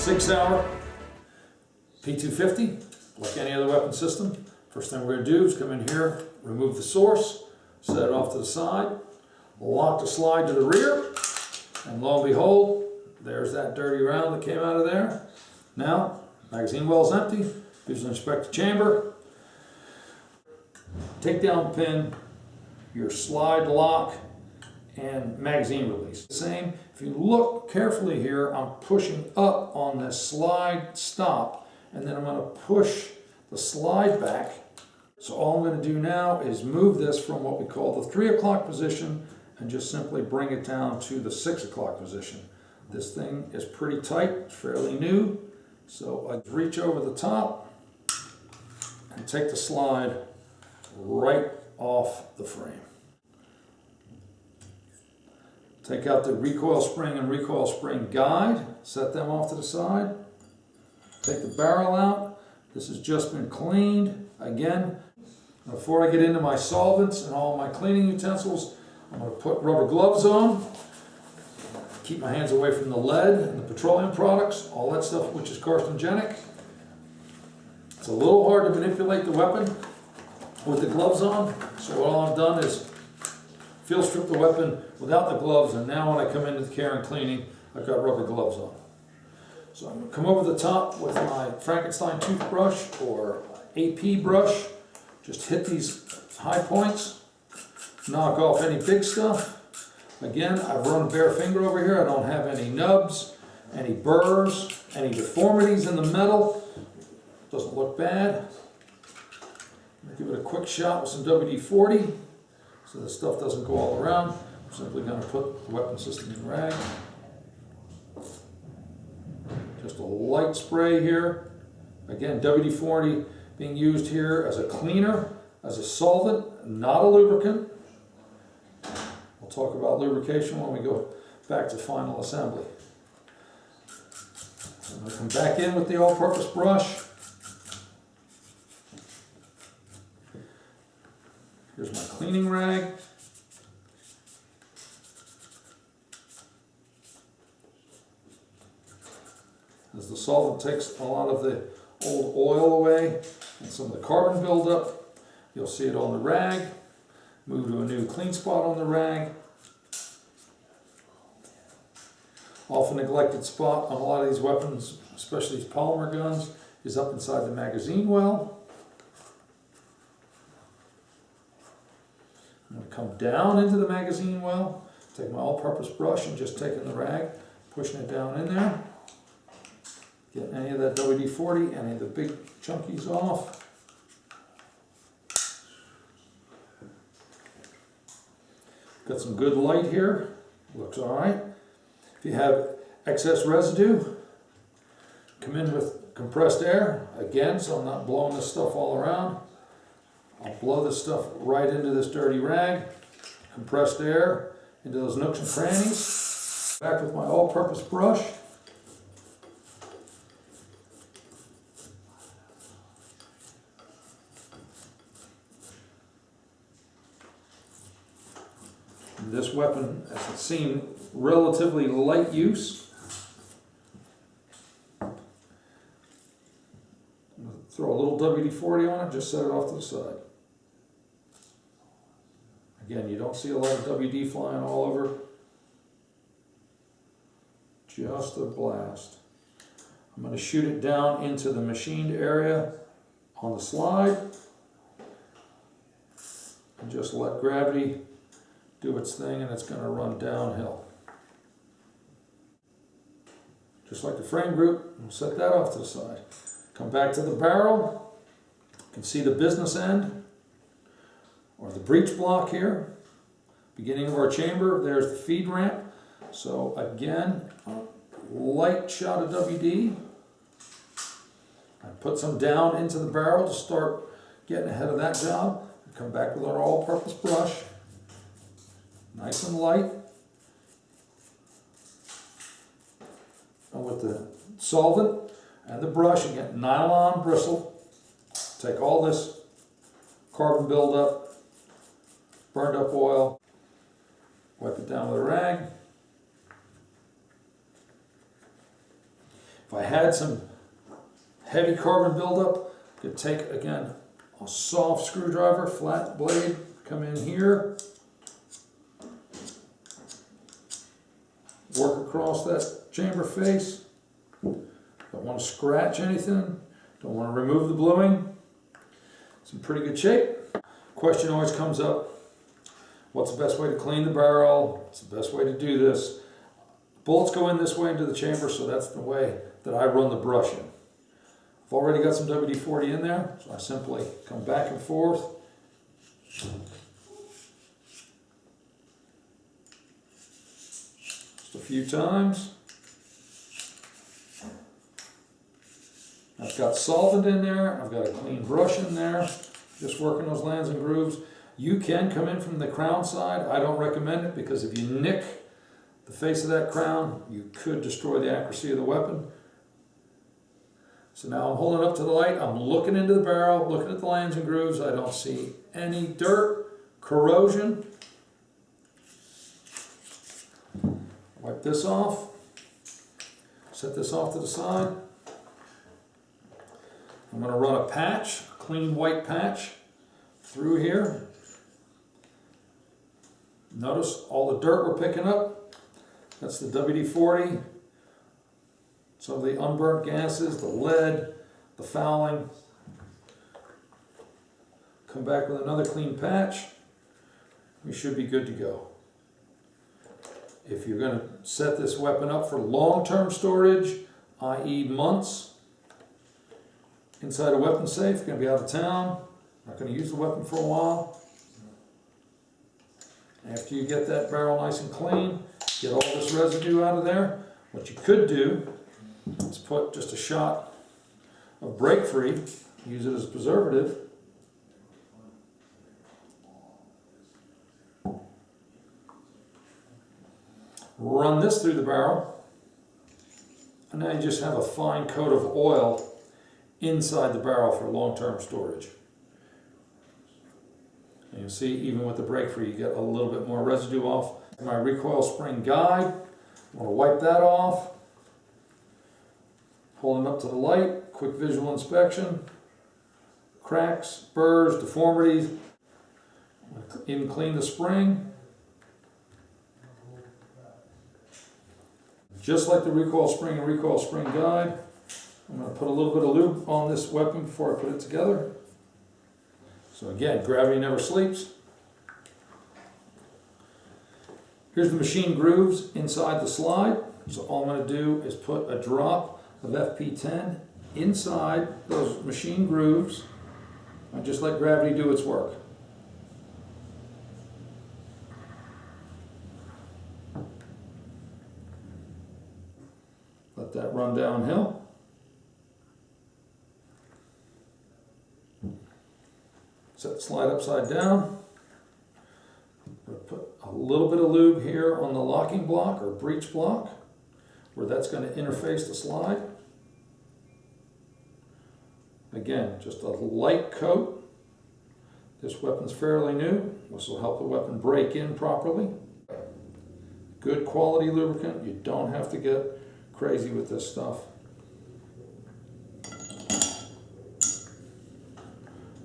Sig Sauer P250, like any other weapon system. First thing we're going to do is come in here, remove the source, set it off to the side, lock the slide to the rear, and lo and behold, there's that dirty round that came out of there. Now, magazine well is empty. Here's an inspect the chamber. Take down pin, your slide lock, and magazine release. Same, if you look carefully here, I'm pushing up on this slide stop, and then I'm going to push the slide back. So all I'm going to do now is move this from what we call the 3 o'clock position and just simply bring it down to the 6 o'clock position. This thing is pretty tight, it's fairly new, so I reach over the top and take the slide right off the frame. Take out the recoil spring and recoil spring guide, set them off to the side. Take the barrel out. This has just been cleaned. Again, before I get into my solvents and all my cleaning utensils, I'm going to put rubber gloves on. Keep my hands away from the lead and the petroleum products, all that stuff which is carcinogenic. It's a little hard to manipulate the weapon with the gloves on, so all I've done is field strip the weapon without the gloves, and now when I come into the care and cleaning, I've got rubber gloves on. So I'm going to come over the top with my Frankenstein toothbrush or AP brush, just hit these high points, knock off any big stuff. Again, I've run a bare finger over here. I don't have any nubs, any burrs, any deformities in the metal. Doesn't look bad. Give it a quick shot with some WD-40 so the stuff doesn't go all around. I'm simply going to put the weapon system in rag. Just a light spray here. Again, WD-40 being used here as a cleaner, as a solvent, not a lubricant. We'll talk about lubrication when we go back to final assembly. I'm going to come back in with the all-purpose brush. Here's my cleaning rag. As the solvent takes a lot of the old oil away and some of the carbon buildup, you'll see it on the rag. Move to a new clean spot on the rag. Often neglected spot on a lot of these weapons, especially these polymer guns, is up inside the magazine well. I'm going to come down into the magazine well, take my all-purpose brush and just taking the rag, pushing it down in there. Get any of that WD-40, any of the big chunkies off. Got some good light here, looks all right. If you have excess residue, come in with compressed air, again, so I'm not blowing this stuff all around. I'll blow this stuff right into this dirty rag, compressed air into those nooks and crannies. Back with my all-purpose brush. And this weapon, as it's seen, relatively light use. Throw a little WD-40 on it, just set it off to the side. Again, you don't see a lot of WD flying all over. Just a blast. I'm going to shoot it down into the machined area on the slide. And just let gravity do its thing, and it's going to run downhill. Just like the frame group, we'll set that off to the side. Come back to the barrel. You can see the business end, or the breech block here. Beginning of our chamber, there's the feed ramp. So again, a light shot of WD. I put some down into the barrel to start getting ahead of that job. Come back with our all-purpose brush. Nice and light. And with the solvent and the brush, you get nylon bristle. Take all this carbon buildup, burned up oil, wipe it down with a rag. If I had some heavy carbon buildup, I could take, again, a soft screwdriver, flat blade, come in here, work across that chamber face. Don't want to scratch anything, don't want to remove the bluing. It's in pretty good shape. Question always comes up, what's the best way to clean the barrel? What's the best way to do this? Bullets go in this way into the chamber, so that's the way that I run the brushing. I've already got some WD-40 in there, so I simply come back and forth. Just a few times. I've got solvent in there, I've got a clean brush in there, just working those lines and grooves. You can come in from the crown side. I don't recommend it because if you nick the face of that crown, you could destroy the accuracy of the weapon. So now I'm holding up to the light, I'm looking into the barrel, looking at the lines and grooves. I don't see any dirt, corrosion. Wipe this off, set this off to the side. I'm going to run a patch, a clean white patch through here. Notice all the dirt we're picking up. That's the WD-40. Some of the unburnt gases, the lead, the fouling. Come back with another clean patch. We should be good to go. If you're going to set this weapon up for long-term storage, i.e. months, inside a weapon safe, you're going to be out of town, not going to use the weapon for a while. After you get that barrel nice and clean, get all this residue out of there, what you could do is put just a shot of Break Free, use it as a preservative. Run this through the barrel, and now you just have a fine coat of oil inside the barrel for long-term storage. And you'll see even with the Break Free you get a little bit more residue off. My recoil spring guide, I want to wipe that off. Holding up to the light, quick visual inspection. Cracks, burrs, deformities. Even clean the spring. Just like the recoil spring and recoil spring guide, I'm going to put a little bit of lube on this weapon before I put it together. So again, gravity never sleeps. Here's the machine grooves inside the slide. So all I'm going to do is put a drop of FP10 inside those machine grooves and just let gravity do its work. Let that run downhill. Set the slide upside down. Put a little bit of lube here on the locking block or breech block where that's going to interface the slide. Again, just a light coat. This weapon's fairly new. This will help the weapon break in properly. Good quality lubricant. You don't have to get crazy with this stuff.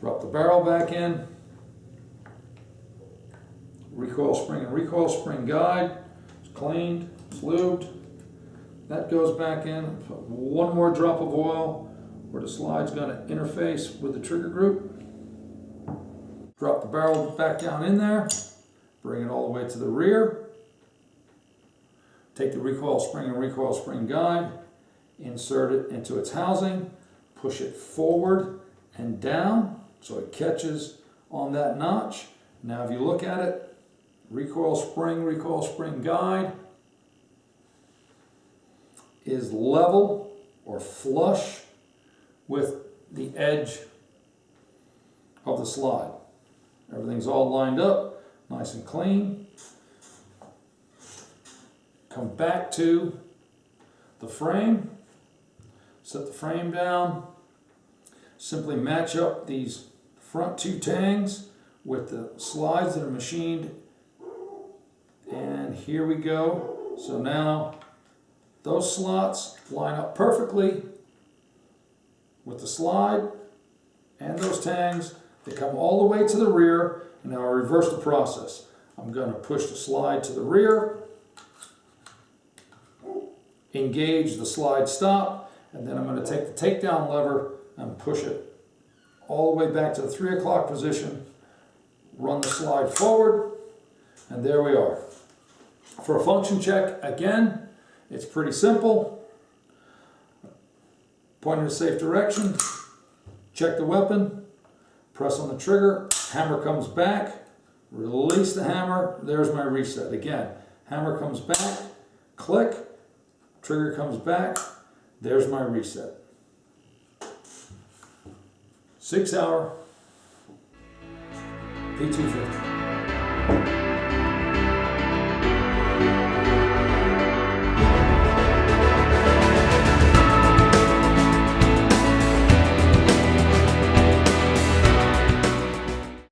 Drop the barrel back in. Recoil spring and recoil spring guide. It's cleaned, it's lubed. That goes back in. Put one more drop of oil where the slide's going to interface with the trigger group. Drop the barrel back down in there. Bring it all the way to the rear. Take the recoil spring and recoil spring guide. Insert it into its housing. Push it forward and down so it catches on that notch. Now if you look at it, recoil spring guide is level or flush with the edge of the slide. Everything's all lined up, nice and clean. Come back to the frame, set the frame down, simply match up these front two tangs with the slides that are machined, and here we go. So now Those slots line up perfectly with the slide and those tangs. They come all the way to the rear, and now I reverse the process. I'm going to push the slide to the rear, engage the slide stop, and then I'm going to take the takedown lever and push it all the way back to the 3 o'clock position, run the slide forward, and there we are. For a function check, again, it's pretty simple. Point in a safe direction, check the weapon, press on the trigger, hammer comes back, release the hammer, there's my reset. Again, hammer comes back, click, trigger comes back, there's my reset. Sig Sauer P250.